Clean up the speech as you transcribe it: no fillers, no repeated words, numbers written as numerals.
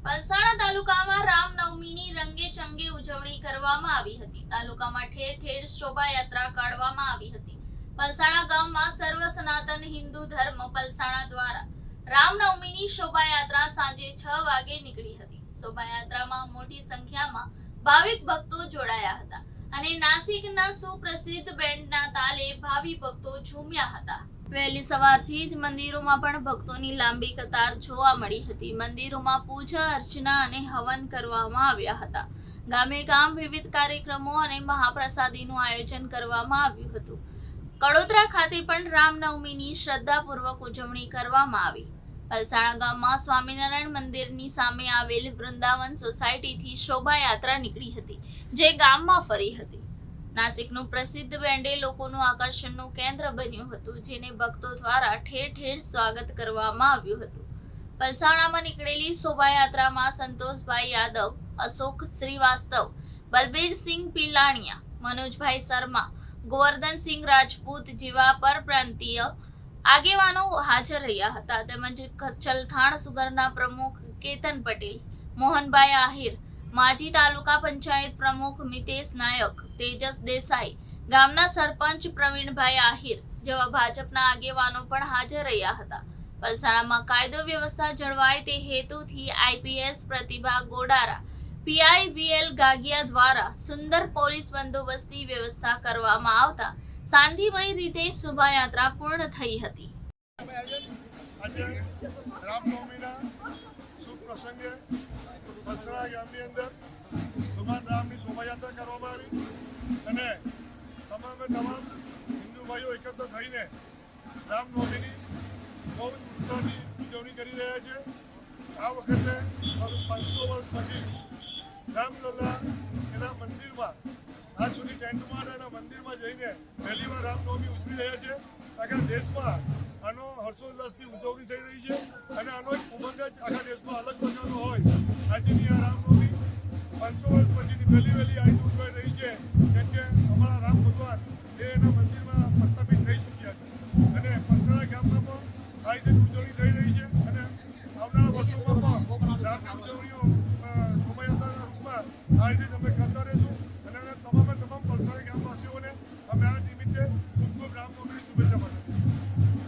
પલસાણા તાલુકામાં રામનવમીની રંગે ચંગે ઉજવણી કરવામાં આવી હતી. તાલુકામાં ઠેર ઠેર શોભાયાત્રા કાઢવામાં આવી હતી. પલસાણા ગામમાં સર્વ સનાતન હિન્દુ ધર્મ પલસાણા દ્વારા રામનવમીની શોભાયાત્રા સાંજે 6 વાગે નીકળી હતી. શોભાયાત્રામાં મોટી સંખ્યામાં ભાવિક ભક્તો જોડાયા હતા અને નાસિકના સુપ્રસિદ્ધ બેન્ડના તાલે ભાવિ ભક્તો ઝૂમ્યા હતા. વહેલી સવારથી જ મંદિરોમાં પણ ભક્તોની લાંબી કતાર જોવા મળી હતી. મંદિરોમાં પૂજા અર્ચના અને હવન કરવામાં આવ્યા હતા. ગામે ગામ વિવિધ કાર્યક્રમો અને મહાપ્રસાદીનું આયોજન કરવામાં આવ્યું હતું. કડોદરા ખાતે પણ રામનવમીની શ્રદ્ધાપૂર્વક ઉજવણી કરવામાં આવી. પલસાણા ગામમાં સ્વામિનારાયણ મંદિરની સામે આવેલ વૃંદાવન સોસાયટીથી શોભાયાત્રા નીકળી હતી, જે ગામમાં ફરી હતી. નાસિકનું પ્રસિદ્ધ બેન્ડે લોકોનું આકર્ષણનું કેન્દ્ર બન્યું હતું, જેને ભક્તો દ્વારા ઠેર ઠેર સ્વાગત કરવામાં આવ્યું હતું. પલસાણામાં નીકળેલી શોભાયાત્રામાં સંતોષભાઈ યાદવ, અશોક શ્રીવાસ્તવ, બલબીરસિંહ પિલાણિયા, મનોજભાઈ શર્મા, ગોવર્ધનસિંહ રાજપૂત જેવા પરપ્રાંતીય આગેવાનો હાજર રહ્યા હતા. તેમજ ચલથાણ સુગરના પ્રમુખ કેતન પટેલ, મોહનભાઈ આહિર, માજી તાલુકા પંચાયત પ્રમુખ મિતેશ નાયક, તેજસ દેસાઈ, ગામના સરપંચ પ્રવીણભાઈ આહિર જેવા ભાજપના આગેવાનો પણ હાજર રહ્યા હતા. પલસાણામાં કાયદો વ્યવસ્થા જળવાય તે હેતુથી આઈપીએસ પ્રતિભા ગોડારા, પીઆઈ વીએલ ગાગિયા દ્વારા સુંદર પોલીસ બંદોબસ્તી વ્યવસ્થા કરવામાં આવતા શાંતિમય રીતે શોભાયાત્રા પૂર્ણ થઈ હતી. પલસાણા ગામની અંદર ભગવાન રામની શોભાયાત્રા કરવામાં આવી અને તમામ હિન્દુ ભાઈઓ એકત્ર થઈને રામનવમીની બહુ ઉત્સાહથી ઉજવણી કરી રહ્યા છે. આ વખતે 500 વર્ષ પછી રામલલ્લા એના મંદિરમાં આજ સુધી ટેન્ટમાં અને એના મંદિરમાં જઈને પહેલી વાર રામનવમી ઉજવી રહ્યા છે. આખા દેશમાં આનો હર્ષોલ્લાસથી ઉજવણી થઈ રહી છે અને આનો એક ઉમંગ જ આખા દેશમાં અલગ પ્રકારનો હોય. આજની આ રામનવમી 500 વર્ષ પછીની પહેલી વહેલી આવી ઉજવાઈ રહી છે, કેમ કે અમારા રામ ભગવાન એના મંદિરમાં પ્રસ્થાપિત થઈ ચૂક્યા છે અને પલસાણા ગામમાં પણ આ રીતે ઉજવણી થઈ રહી છે અને આવનારા વર્ષોમાં પણ રામની ઉજવણીઓ શોભાયાત્રાના રૂપમાં આ રીતે